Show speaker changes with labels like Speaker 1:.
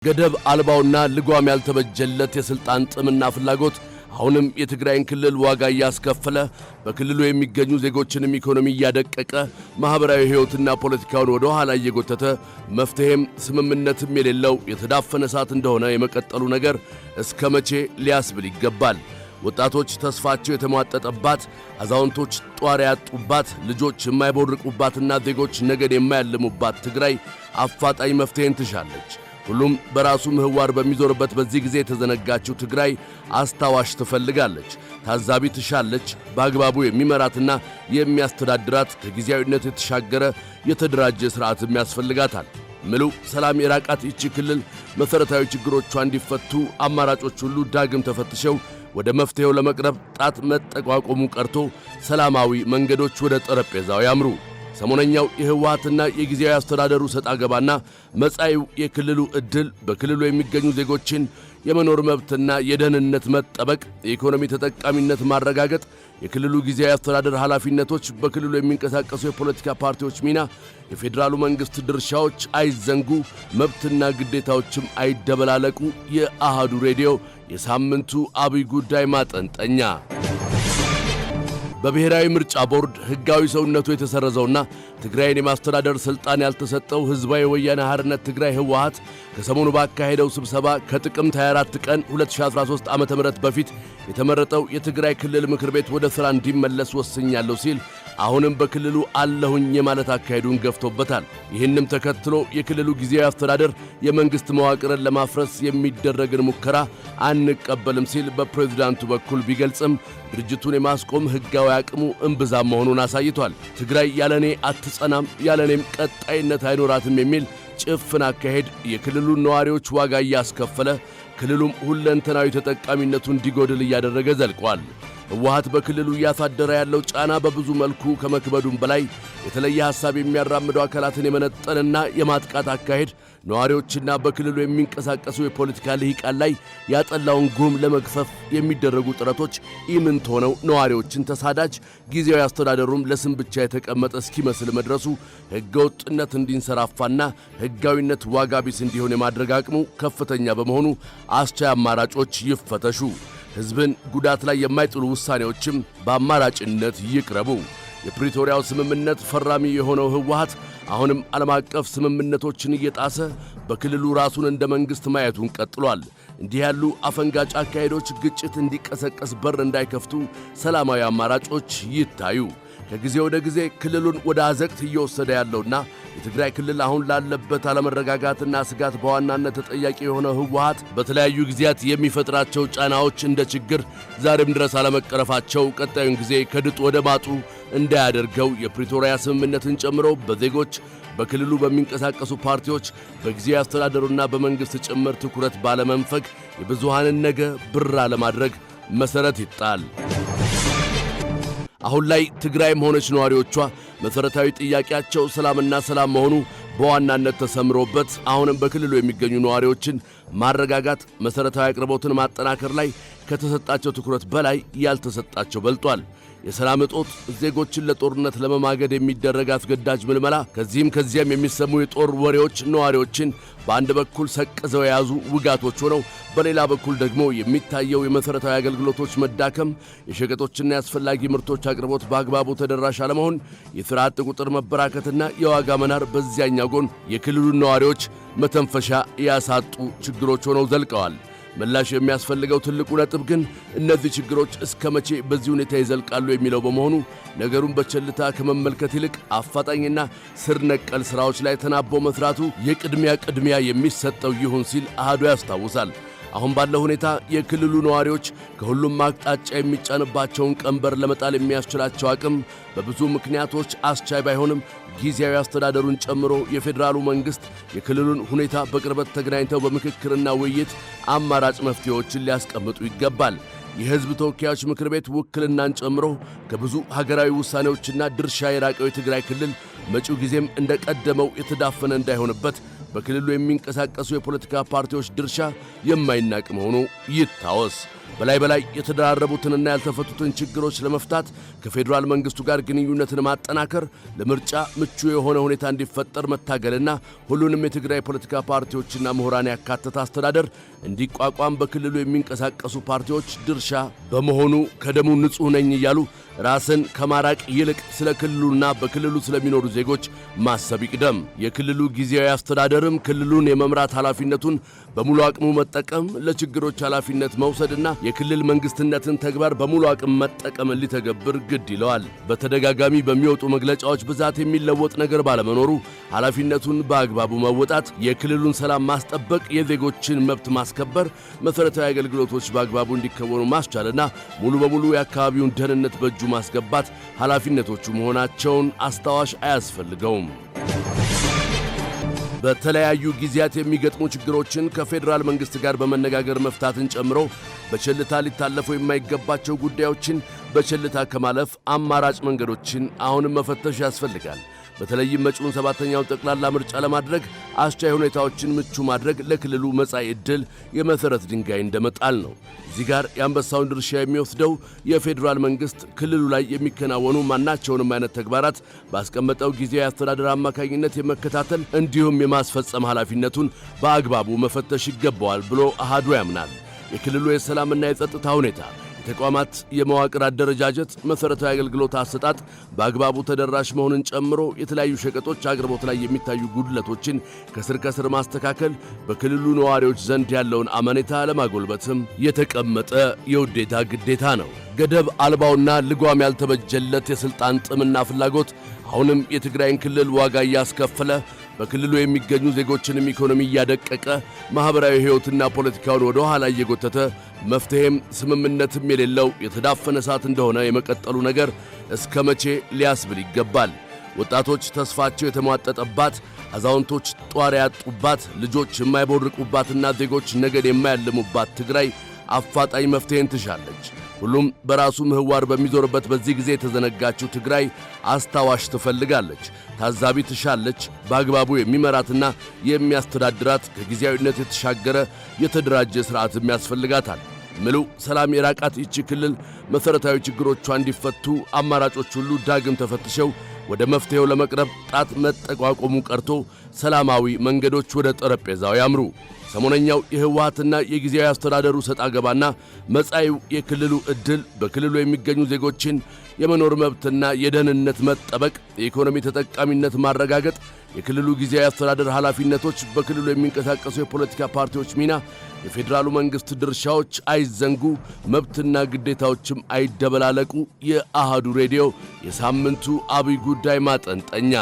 Speaker 1: ገደብ አልባውና ልጓም ያልተበጀለት የስልጣን ጥምና ፍላጎት አሁንም የትግራይን ክልል ዋጋ ያስከፈለ በክልሉ የሚገኙ ዜጎችንም ኢኮኖሚ ያደቀቀ ማህበራዊ ህይወትና ፖለቲካውን ወደ ኋላ እየጎተተ መፍትሄም ስምምነትም የሌለው የተዳፈነ እሳት እንደሆነ የመቀጠሉ ነገር እስከመቼ ሊያስብል ይገባል። ወጣቶች ተስፋቸው የተሟጠጠባት፣ አዛውንቶች ጧሪ ያጡባት፣ ልጆች የማይቦርቁባትና ዜጎች ነገን የማያልሙባት ትግራይ አፋጣኝ መፍትሄን ትሻለች። ሁሉም በራሱ ምህዋር በሚዞርበት በዚህ ጊዜ የተዘነጋችው ትግራይ አስታዋሽ ትፈልጋለች፣ ታዛቢ ትሻለች፣ በአግባቡ የሚመራትና የሚያስተዳድራት ከጊዜያዊነት የተሻገረ የተደራጀ ሥርዓትም ያስፈልጋታል። ምሉእ ሰላም የራቃት ይቺ ክልል መሠረታዊ ችግሮቿ እንዲፈቱ አማራጮች ሁሉ ዳግም ተፈትሸው ወደ መፍትሄው ለመቅረብ ጣት መጠቋቆሙ ቀርቶ ሰላማዊ መንገዶች ወደ ጠረጴዛው ያምሩ። ሰሞነኛው የህወሓትና የጊዜያዊ አስተዳደሩ ሰጣ ገባና መጻኢው የክልሉ ዕድል በክልሉ የሚገኙ ዜጎችን የመኖር መብትና የደህንነት መጠበቅ፣ የኢኮኖሚ ተጠቃሚነት ማረጋገጥ፣ የክልሉ ጊዜያዊ አስተዳደር ኃላፊነቶች፣ በክልሉ የሚንቀሳቀሱ የፖለቲካ ፓርቲዎች ሚና፣ የፌዴራሉ መንግሥት ድርሻዎች አይዘንጉ፣ መብትና ግዴታዎችም አይደበላለቁ። የአሃዱ ሬዲዮ የሳምንቱ አብይ ጉዳይ ማጠንጠኛ። በብሔራዊ ምርጫ ቦርድ ሕጋዊ ሰውነቱ የተሰረዘውና ትግራይን የማስተዳደር ሥልጣን ያልተሰጠው ሕዝባዊ ወያነ ሓርነት ትግራይ ህወሓት ከሰሞኑ ባካሄደው ስብሰባ ከጥቅምት 24 ቀን 2013 ዓ.ም በፊት የተመረጠው የትግራይ ክልል ምክር ቤት ወደ ሥራ እንዲመለስ ወስኛለሁ ሲል አሁንም በክልሉ አለሁኝ የማለት አካሄዱን ገፍቶበታል። ይህንም ተከትሎ የክልሉ ጊዜያዊ አስተዳደር የመንግሥት መዋቅርን ለማፍረስ የሚደረግን ሙከራ አንቀበልም ሲል በፕሬዝዳንቱ በኩል ቢገልጽም ድርጅቱን የማስቆም ሕጋዊ አቅሙ እምብዛም መሆኑን አሳይቷል። ትግራይ ያለኔ አትጸናም፣ ያለኔም ቀጣይነት አይኖራትም የሚል ጭፍን አካሄድ የክልሉን ነዋሪዎች ዋጋ እያስከፈለ ክልሉም ሁለንተናዊ ተጠቃሚነቱ እንዲጎድል እያደረገ ዘልቋል። ህወሓት በክልሉ እያሳደረ ያለው ጫና በብዙ መልኩ ከመክበዱም በላይ የተለየ ሐሳብ የሚያራምዱ አካላትን የመነጠልና የማጥቃት አካሄድ ነዋሪዎችና በክልሉ የሚንቀሳቀሱ የፖለቲካ ልሂቃን ላይ ያጠላውን ጉም ለመግፈፍ የሚደረጉ ጥረቶች ኢምንት ሆነው ነዋሪዎችን ተሳዳጅ፣ ጊዜያዊ አስተዳደሩም ለስም ብቻ የተቀመጠ እስኪመስል መድረሱ ሕገወጥነት እንዲንሰራፋና ሕጋዊነት ዋጋ ቢስ እንዲሆን የማድረግ አቅሙ ከፍተኛ በመሆኑ አስቻይ አማራጮች ይፈተሹ። ሕዝብን ጉዳት ላይ የማይጥሉ ውሳኔዎችም በአማራጭነት ይቅረቡ። የፕሪቶሪያው ስምምነት ፈራሚ የሆነው ህወሓት አሁንም ዓለም አቀፍ ስምምነቶችን እየጣሰ በክልሉ ራሱን እንደ መንግሥት ማየቱን ቀጥሏል። እንዲህ ያሉ አፈንጋጭ አካሄዶች ግጭት እንዲቀሰቀስ በር እንዳይከፍቱ ሰላማዊ አማራጮች ይታዩ። ከጊዜ ወደ ጊዜ ክልሉን ወደ አዘቅት እየወሰደ ያለውና የትግራይ ክልል አሁን ላለበት አለመረጋጋትና ስጋት በዋናነት ተጠያቂ የሆነው ህወሓት በተለያዩ ጊዜያት የሚፈጥራቸው ጫናዎች እንደ ችግር ዛሬም ድረስ አለመቀረፋቸው ቀጣዩን ጊዜ ከድጡ ወደ ማጡ እንዳያደርገው የፕሪቶሪያ ስምምነትን ጨምሮ በዜጎች በክልሉ በሚንቀሳቀሱ ፓርቲዎች በጊዜያዊ አስተዳደሩና በመንግሥት ጭምር ትኩረት ባለመንፈግ የብዙሃንን ነገ ብራ ለማድረግ መሠረት ይጣል። አሁን ላይ ትግራይም ሆነች ነዋሪዎቿ መሠረታዊ ጥያቄያቸው ሰላምና ሰላም መሆኑ በዋናነት ተሰምሮበት አሁንም በክልሉ የሚገኙ ነዋሪዎችን ማረጋጋት፣ መሠረታዊ አቅርቦትን ማጠናከር ላይ ከተሰጣቸው ትኩረት በላይ ያልተሰጣቸው በልጧል። የሰላም እጦት፣ ዜጎችን ለጦርነት ለመማገድ የሚደረግ አስገዳጅ ምልመላ፣ ከዚህም ከዚያም የሚሰሙ የጦር ወሬዎች ነዋሪዎችን በአንድ በኩል ሰቅዘው የያዙ ውጋቶች ሆነው በሌላ በኩል ደግሞ የሚታየው የመሠረታዊ አገልግሎቶች መዳከም፣ የሸቀጦችና የአስፈላጊ ምርቶች አቅርቦት በአግባቡ ተደራሽ አለመሆን፣ የሥራ አጥ ቁጥር መበራከትና የዋጋ መናር በዚያኛው ጎን የክልሉን ነዋሪዎች መተንፈሻ ያሳጡ ችግሮች ሆነው ዘልቀዋል። ምላሽ የሚያስፈልገው ትልቁ ነጥብ ግን እነዚህ ችግሮች እስከ መቼ በዚህ ሁኔታ ይዘልቃሉ የሚለው በመሆኑ ነገሩን በቸልታ ከመመልከት ይልቅ አፋጣኝና ስር ነቀል ሥራዎች ላይ ተናቦ መሥራቱ የቅድሚያ የሚሰጠው ይሁን ሲል አሃዱ ያስታውሳል። አሁን ባለው ሁኔታ የክልሉ ነዋሪዎች ከሁሉም አቅጣጫ የሚጫንባቸውን ቀንበር ለመጣል የሚያስችላቸው አቅም በብዙ ምክንያቶች አስቻይ ባይሆንም ጊዜያዊ አስተዳደሩን ጨምሮ የፌዴራሉ መንግሥት የክልሉን ሁኔታ በቅርበት ተገናኝተው በምክክርና ውይይት አማራጭ መፍትሄዎችን ሊያስቀምጡ ይገባል። የሕዝብ ተወካዮች ምክር ቤት ውክልናን ጨምሮ ከብዙ ሀገራዊ ውሳኔዎችና ድርሻ የራቀው የትግራይ ክልል መጪው ጊዜም እንደ ቀደመው የተዳፈነ እንዳይሆንበት በክልሉ የሚንቀሳቀሱ የፖለቲካ ፓርቲዎች ድርሻ የማይናቅ መሆኑ ይታወስ። በላይ የተደራረቡትንና ያልተፈቱትን ችግሮች ለመፍታት ከፌዴራል መንግስቱ ጋር ግንኙነትን ማጠናከር፣ ለምርጫ ምቹ የሆነ ሁኔታ እንዲፈጠር መታገልና ሁሉንም የትግራይ ፖለቲካ ፓርቲዎችና ምሁራን ያካተተ አስተዳደር እንዲቋቋም በክልሉ የሚንቀሳቀሱ ፓርቲዎች ድርሻ በመሆኑ ከደሙ ንጹህ ነኝ እያሉ ራስን ከማራቅ ይልቅ ስለ ክልሉና በክልሉ ስለሚኖሩ ዜጎች ማሰብ ይቅደም። የክልሉ ጊዜያዊ አስተዳደርም ክልሉን የመምራት ኃላፊነቱን በሙሉ አቅሙ መጠቀም፣ ለችግሮች ኃላፊነት መውሰድና የክልል መንግስትነትን ተግባር በሙሉ አቅም መጠቀም ሊተገብር ግድ ይለዋል። በተደጋጋሚ በሚወጡ መግለጫዎች ብዛት የሚለወጥ ነገር ባለመኖሩ ኃላፊነቱን በአግባቡ መወጣት፣ የክልሉን ሰላም ማስጠበቅ፣ የዜጎችን መብት ማስከበር፣ መሠረታዊ አገልግሎቶች በአግባቡ እንዲከወኑ ማስቻልና ሙሉ በሙሉ የአካባቢውን ደህንነት በእጁ ማስገባት ኃላፊነቶቹ መሆናቸውን አስታዋሽ አያስፈልገውም። በተለያዩ ጊዜያት የሚገጥሙ ችግሮችን ከፌዴራል መንግስት ጋር በመነጋገር መፍታትን ጨምሮ በቸልታ ሊታለፉ የማይገባቸው ጉዳዮችን በቸልታ ከማለፍ አማራጭ መንገዶችን አሁንም መፈተሽ ያስፈልጋል። በተለይም መጪውን 7ኛው ጠቅላላ ምርጫ ለማድረግ አስቻይ ሁኔታዎችን ምቹ ማድረግ ለክልሉ መጻኢ ዕድል የመሠረት ድንጋይ እንደመጣል ነው። እዚህ ጋር የአንበሳውን ድርሻ የሚወስደው የፌዴራል መንግሥት ክልሉ ላይ የሚከናወኑ ማናቸውንም አይነት ተግባራት ባስቀመጠው ጊዜያዊ አስተዳደር አማካኝነት የመከታተል እንዲሁም የማስፈጸም ኃላፊነቱን በአግባቡ መፈተሽ ይገባዋል ብሎ አሃዱ ያምናል። የክልሉ የሰላምና የጸጥታ ሁኔታ፣ የተቋማት የመዋቅር አደረጃጀት፣ መሠረታዊ አገልግሎት አሰጣጥ በአግባቡ ተደራሽ መሆንን ጨምሮ የተለያዩ ሸቀጦች አቅርቦት ላይ የሚታዩ ጉድለቶችን ከስር ማስተካከል በክልሉ ነዋሪዎች ዘንድ ያለውን አመኔታ ለማጎልበትም የተቀመጠ የውዴታ ግዴታ ነው። ገደብ አልባውና ልጓም ያልተበጀለት የሥልጣን ጥምና ፍላጎት አሁንም የትግራይን ክልል ዋጋ እያስከፈለ በክልሉ የሚገኙ ዜጎችንም ኢኮኖሚ እያደቀቀ ማኅበራዊ ሕይወትና ፖለቲካውን ወደ ኋላ እየጎተተ መፍትሔም ስምምነትም የሌለው የተዳፈነ እሳት እንደሆነ የመቀጠሉ ነገር እስከ መቼ ሊያስብል ይገባል። ወጣቶች ተስፋቸው የተሟጠጠባት፣ አዛውንቶች ጧሪ ያጡባት፣ ልጆች የማይቦርቁባትና ዜጎች ነገን የማያልሙባት ትግራይ አፋጣኝ መፍትሔን ትሻለች። ሁሉም በራሱ ምህዋር በሚዞርበት በዚህ ጊዜ የተዘነጋችው ትግራይ አስታዋሽ ትፈልጋለች፣ ታዛቢ ትሻለች፣ በአግባቡ የሚመራትና የሚያስተዳድራት ከጊዜያዊነት የተሻገረ የተደራጀ ሥርዓትም ያስፈልጋታል። ምሉዕ ሰላም የራቃት ይቺ ክልል መሠረታዊ ችግሮቿ እንዲፈቱ አማራጮች ሁሉ ዳግም ተፈትሸው ወደ መፍትሔው ለመቅረብ ጣት መጠቋቆሙ ቀርቶ ሰላማዊ መንገዶች ወደ ጠረጴዛው ያምሩ። ሰሞነኛው የህወሓትና የጊዜያዊ አስተዳደሩ ሰጣ ገባና መጻኢው የክልሉ ዕድል በክልሉ የሚገኙ ዜጎችን የመኖር መብትና የደህንነት መጠበቅ፣ የኢኮኖሚ ተጠቃሚነት ማረጋገጥ፣ የክልሉ ጊዜያዊ አስተዳደር ኃላፊነቶች፣ በክልሉ የሚንቀሳቀሱ የፖለቲካ ፓርቲዎች ሚና፣ የፌዴራሉ መንግሥት ድርሻዎች አይዘንጉ፣ መብትና ግዴታዎችም አይደበላለቁ። የአሃዱ ሬዲዮ የሳምንቱ አብይ ጉዳይ ማጠንጠኛ